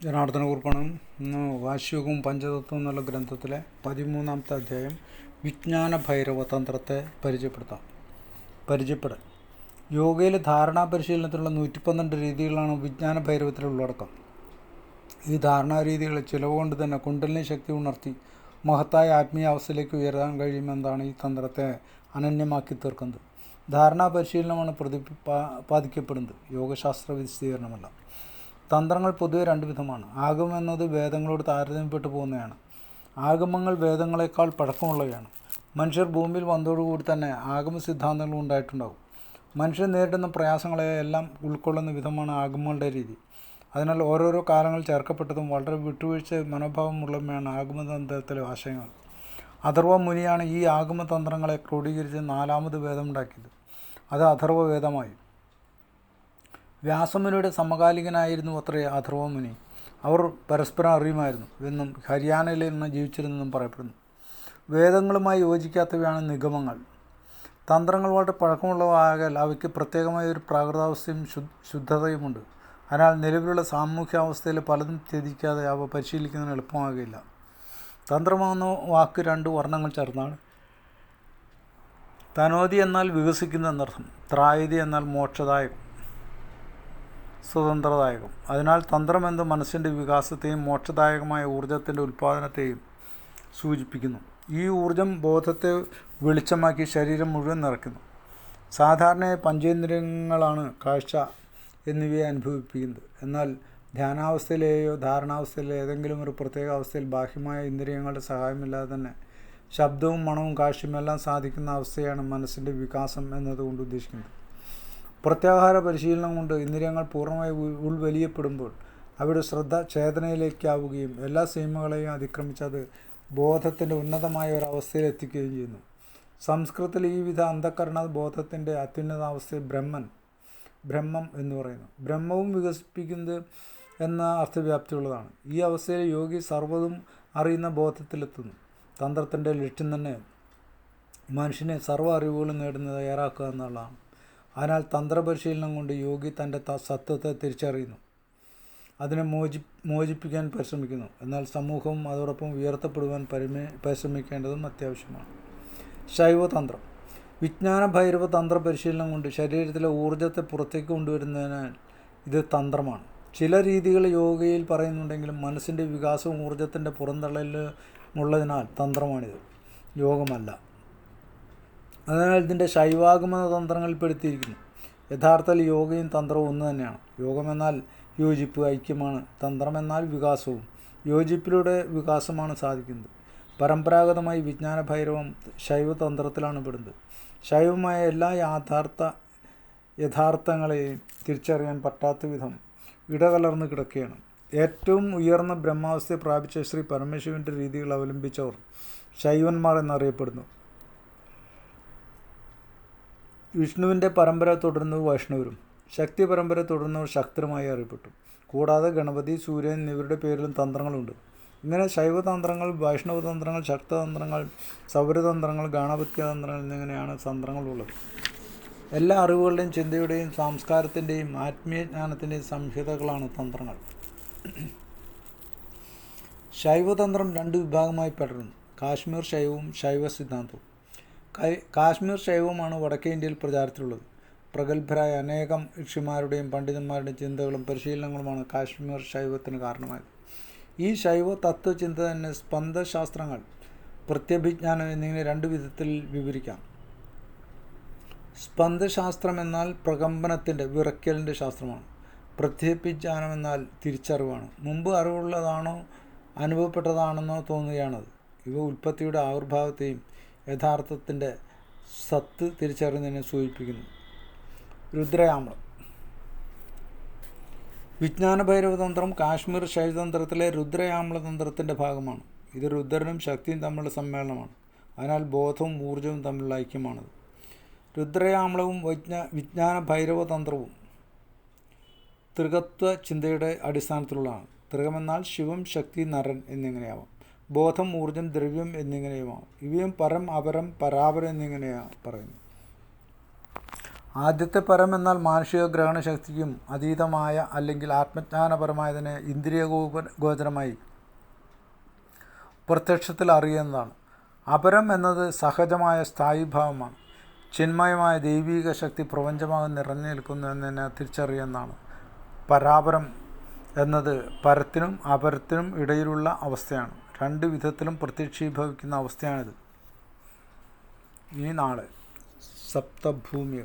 ജനാർദ്ദന കുറുപ്പാണ്. ഇന്ന് വാശിയോഗവും പഞ്ചതത്വം എന്നുള്ള ഗ്രന്ഥത്തിലെ 13-ാമത്തെ അധ്യായം വിജ്ഞാന ഭൈരവ തന്ത്രത്തെ പരിചയപ്പെടൽ. യോഗയിലെ ധാരണാ പരിശീലനത്തിലുള്ള 112 രീതികളാണ് വിജ്ഞാന ഭൈരവത്തിലെ ഉള്ളടക്കം. ഈ ധാരണാ രീതികളെ ചിലവുകൊണ്ട് തന്നെ കുണ്ടലിനി ശക്തി ഉണർത്തി മഹത്തായ ആത്മീയ അവസ്ഥയിലേക്ക് ഉയരാൻ കഴിയുമെന്നതാണ് ഈ തന്ത്രത്തെ അനന്യമാക്കി തീർക്കുന്നത്. ധാരണാ പരിശീലനമാണ് പ്രതിപാദിക്കപ്പെടുന്നത്, യോഗശാസ്ത്ര വിശദീകരണമല്ല. തന്ത്രങ്ങൾ പൊതുവെ രണ്ട് വിധമാണ്. ആഗമം എന്നത് വേദങ്ങളോട് താരതമ്യപ്പെട്ടു പോകുന്നതാണ്. ആഗമങ്ങൾ വേദങ്ങളെക്കാൾ പഴക്കമുള്ളവയാണ്. മനുഷ്യർ ഭൂമിയിൽ വന്നതോടുകൂടി തന്നെ ആഗമ സിദ്ധാന്തങ്ങൾ ഉണ്ടായിട്ടുണ്ടാകും. മനുഷ്യർ നേരിടുന്ന പ്രയാസങ്ങളെ എല്ലാം ഉൾക്കൊള്ളുന്ന വിധമാണ് ആഗമങ്ങളുടെ രീതി. അതിനാൽ ഓരോരോ കാലങ്ങളിൽ ചേർക്കപ്പെട്ടതും വളരെ വിട്ടുവീഴ്ച മനോഭാവമുള്ളവയാണ് ആഗമതന്ത്രത്തിലെ ആശയങ്ങൾ. അഥർവ മുനിയാണ് ഈ ആഗമതന്ത്രങ്ങളെ ക്രോഡീകരിച്ച് 4ാമത് വേദമുണ്ടാക്കിയത്. അത് അഥർവ വേദമായി. വ്യാസമുനിയുടെ സമകാലികനായിരുന്നു അത്രേ അഥർവമുനി. അവർ പരസ്പരം അറിയുമായിരുന്നു എന്നും ഹരിയാനയിൽ നിന്ന് ജീവിച്ചിരുന്നെന്നും പറയപ്പെടുന്നു. വേദങ്ങളുമായി യോജിക്കാത്തവയാണ് നിഗമങ്ങൾ. തന്ത്രങ്ങൾ വളരെ പഴക്കമുള്ളവ ആയാൽ അവയ്ക്ക് പ്രത്യേകമായ ഒരു പ്രാകൃതാവസ്ഥയും ശുദ്ധതയുമുണ്ട്. അതിനാൽ നിലവിലുള്ള സാമൂഹ്യാവസ്ഥയിൽ പലതും ത്യജിക്കാതെ അവ പരിശീലിക്കുന്നതിന് എളുപ്പമാകുകയില്ല. തന്ത്രമെന്ന വാക്ക് 2 വർണ്ണങ്ങൾ ചേർന്നാണ്. തനോതി എന്നാൽ വികസിക്കുന്ന എന്നർത്ഥം. ത്രായതി എന്നാൽ മോക്ഷദായകം, സ്വതന്ത്രദായകം. അതിനാൽ തന്ത്രമെന്ന് മനസ്സിൻ്റെ വികാസത്തെയും മോക്ഷദായകമായ ഊർജത്തിൻ്റെ ഉൽപ്പാദനത്തെയും സൂചിപ്പിക്കുന്നു. ഈ ഊർജം ബോധത്തെ വെളിച്ചമാക്കി ശരീരം മുഴുവൻ നിറയ്ക്കുന്നു. സാധാരണയായി പഞ്ചേന്ദ്രിയങ്ങളാണ് കാഴ്ച എന്നിവയെ അനുഭവിപ്പിക്കുന്നത്. എന്നാൽ ധ്യാനാവസ്ഥയിലെയോ ധാരണാവസ്ഥയിലെയോ ഏതെങ്കിലും ഒരു പ്രത്യേക അവസ്ഥയിൽ ബാഹ്യമായ ഇന്ദ്രിയങ്ങളുടെ സഹായമില്ലാതെ തന്നെ ശബ്ദവും മണവും കാഴ്ചയുമെല്ലാം സാധിക്കുന്ന അവസ്ഥയാണ് മനസ്സിൻ്റെ വികാസം എന്നതുകൊണ്ട് ഉദ്ദേശിക്കുന്നത്. പ്രത്യാഹാര പരിശീലനം കൊണ്ട് ഇന്ദ്രിയങ്ങൾ പൂർണ്ണമായി ഉൾവലിയപ്പെടുമ്പോൾ അവയുടെ ശ്രദ്ധ ചേതനയിലേക്കാവുകയും എല്ലാ സീമകളെയും അതിക്രമിച്ച് അത് ബോധത്തിൻ്റെ ഉന്നതമായ ഒരവസ്ഥയിൽ എത്തിക്കുകയും ചെയ്യുന്നു. സംസ്കൃതത്തിൽ ഈ വിധ അന്ധകരണ ബോധത്തിൻ്റെ അത്യുന്നതാവസ്ഥയെ ബ്രഹ്മം എന്ന് പറയുന്നു. ബ്രഹ്മവും വികസിപ്പിക്കുന്നത് എന്ന അർത്ഥവ്യാപ്തിയുള്ളതാണ്. ഈ അവസ്ഥയിൽ യോഗി സർവ്വതും അറിയുന്ന ബോധത്തിലെത്തുന്നു. തന്ത്രത്തിൻ്റെ ലക്ഷ്യം തന്നെ മനുഷ്യനെ സർവ്വ അറിവുകളും നേടുന്നത് തയ്യാറാക്കുക എന്നുള്ളതാണ്. അതിനാൽ തന്ത്രപരിശീലനം കൊണ്ട് യോഗി തൻ്റെ സത്വത്തെ തിരിച്ചറിയുന്നു, അതിനെ മോചിപ്പിക്കാൻ പരിശ്രമിക്കുന്നു. എന്നാൽ സമൂഹവും അതോടൊപ്പം ഉയർത്തപ്പെടുവാൻ പരിശ്രമിക്കേണ്ടതും അത്യാവശ്യമാണ്. ശൈവതന്ത്രം. വിജ്ഞാന ഭൈരവ തന്ത്ര പരിശീലനം കൊണ്ട് ശരീരത്തിലെ ഊർജ്ജത്തെ പുറത്തേക്ക് കൊണ്ടുവരുന്നതിനാൽ ഇത് തന്ത്രമാണ്. ചില രീതികൾ യോഗയിൽ പറയുന്നുണ്ടെങ്കിലും മനസ്സിൻ്റെ വികാസവും ഊർജ്ജത്തിൻ്റെ പുറന്തള്ളലുമുള്ളതിനാൽ തന്ത്രമാണിത്, യോഗമല്ല. അതിനാൽ ഇതിൻ്റെ ശൈവാഗമന തന്ത്രങ്ങളിൽപ്പെടുത്തിയിരിക്കുന്നു. യഥാർത്ഥത്തിൽ യോഗയും തന്ത്രവും ഒന്ന് തന്നെയാണ്. യോഗമെന്നാൽ യോജിപ്പ്, ഐക്യമാണ്. തന്ത്രമെന്നാൽ വികാസവും, യോജിപ്പിലൂടെ വികാസമാണ് സാധിക്കുന്നത്. പരമ്പരാഗതമായി വിജ്ഞാന ഭൈരവം ശൈവതന്ത്രത്തിലാണ് പെടുന്നത്. ശൈവമായ എല്ലാ യഥാർത്ഥങ്ങളെയും തിരിച്ചറിയാൻ പറ്റാത്ത വിധം ഇടകലർന്ന് കിടക്കുകയാണ്. ഏറ്റവും ഉയർന്ന ബ്രഹ്മാവസ്ഥയെ പ്രാപിച്ച ശ്രീ പരമശിവൻ്റെ രീതികൾ അവലംബിച്ചവർ ശൈവന്മാർ എന്നറിയപ്പെടുന്നു. വിഷ്ണുവിൻ്റെ പരമ്പര തുടർന്നവർ വൈഷ്ണവരും, ശക്തി പരമ്പര തുടർന്നവർ ശക്തരുമായി അറിയപ്പെട്ടു. കൂടാതെ ഗണപതി, സൂര്യൻ എന്നിവരുടെ പേരിലും തന്ത്രങ്ങളുണ്ട്. ഇങ്ങനെ ശൈവതന്ത്രങ്ങൾ, വൈഷ്ണവതന്ത്രങ്ങൾ, ശക്തതന്ത്രങ്ങൾ, സൗരതന്ത്രങ്ങൾ, ഗാണപത്യതന്ത്രങ്ങൾ എന്നിങ്ങനെയാണ് തന്ത്രങ്ങളുള്ളത്. എല്ലാ അറിവുകളുടെയും ചിന്തയുടെയും സംസ്കാരത്തിൻ്റെയും ആത്മീയജ്ഞാനത്തിൻ്റെയും സംഹിതകളാണ് തന്ത്രങ്ങൾ. ശൈവതന്ത്രം 2 വിഭാഗമായി പടരുന്നു: കാശ്മീർ ശൈവവും ശൈവ സിദ്ധാന്തവും. കാശ്മീർ ശൈവമാണ് വടക്കേ ഇന്ത്യയിൽ പ്രചാരത്തിലുള്ളത്. പ്രഗത്ഭരായ അനേകം ഋഷിമാരുടെയും പണ്ഡിതന്മാരുടെയും ചിന്തകളും പരിശീലനങ്ങളുമാണ് കാശ്മീർ ശൈവത്തിന് കാരണമായത്. ഈ ശൈവ തത്വചിന്ത തന്നെ സ്പന്ദശാസ്ത്രങ്ങൾ, പ്രത്യഭിജ്ഞാനം എന്നിങ്ങനെ 2 വിധത്തിൽ വിവരിക്കാം. സ്പന്ദശാസ്ത്രം എന്നാൽ പ്രകമ്പനത്തിൻ്റെ, വിറയ്ക്കലിൻ്റെ ശാസ്ത്രമാണ്. പ്രത്യഭിജ്ഞാനം എന്നാൽ തിരിച്ചറിവാണ്. മുമ്പ് അറിവുള്ളതാണോ അനുഭവപ്പെട്ടതാണെന്നോ തോന്നുകയാണത്. ഇവ ഉൽപ്പത്തിയുടെ ആവിർഭാവത്തെയും യഥാർത്ഥത്തിൻ്റെ സത്ത് തിരിച്ചറിയുന്നതിനെ സൂചിപ്പിക്കുന്നു. രുദ്രയാമളം. വിജ്ഞാന ഭൈരവതന്ത്രം കാശ്മീർ ശൈവതന്ത്രത്തിലെ രുദ്രയാമളതന്ത്രത്തിൻ്റെ ഭാഗമാണ്. ഇത് രുദ്രനും ശക്തിയും തമ്മിലുള്ള സമ്മേളനമാണ്. അതിനാൽ ബോധവും ഊർജ്ജവും തമ്മിലുള്ള ഐക്യമാണത്. രുദ്രയാമളവും വിജ്ഞാന ഭൈരവതന്ത്രവും ത്രികത്വ ചിന്തയുടെ അടിസ്ഥാനത്തിലുള്ളതാണ്. ത്രികമെന്നാൽ ശിവം, ശക്തി, നരൻ എന്നിങ്ങനെയാവാം. ബോധം, ഊർജ്ജം, ദ്രവ്യം എന്നിങ്ങനെയുമാവാം. ഇവയും പരം, അപരം, പരാപരം എന്നിങ്ങനെയാണ് പറയുന്നത്. ആദ്യത്തെ പരം എന്നാൽ മാനുഷിക ഗ്രഹണശക്തിക്കും അതീതമായ അല്ലെങ്കിൽ ആത്മജ്ഞാനപരമായതിനെ ഇന്ദ്രിയ ഗോചരമായി പ്രത്യക്ഷത്തിൽ അറിയുന്നതാണ്. അപരം എന്നത് സഹജമായ സ്ഥായീഭാവമാണ്. ചിന്മയമായ ദൈവീക ശക്തി പ്രപഞ്ചമാകെ നിറഞ്ഞു നിൽക്കുന്നു എന്നതിനെ തിരിച്ചറിയുന്നതാണ്. പരാപരം എന്നത് പരത്തിനും അപരത്തിനും ഇടയിലുള്ള അവസ്ഥയാണ്. രണ്ട് വിധത്തിലും പ്രത്യക്ഷീഭവിക്കുന്ന അവസ്ഥയാണിത്. ഇനി നാളെ സപ്തഭൂമിക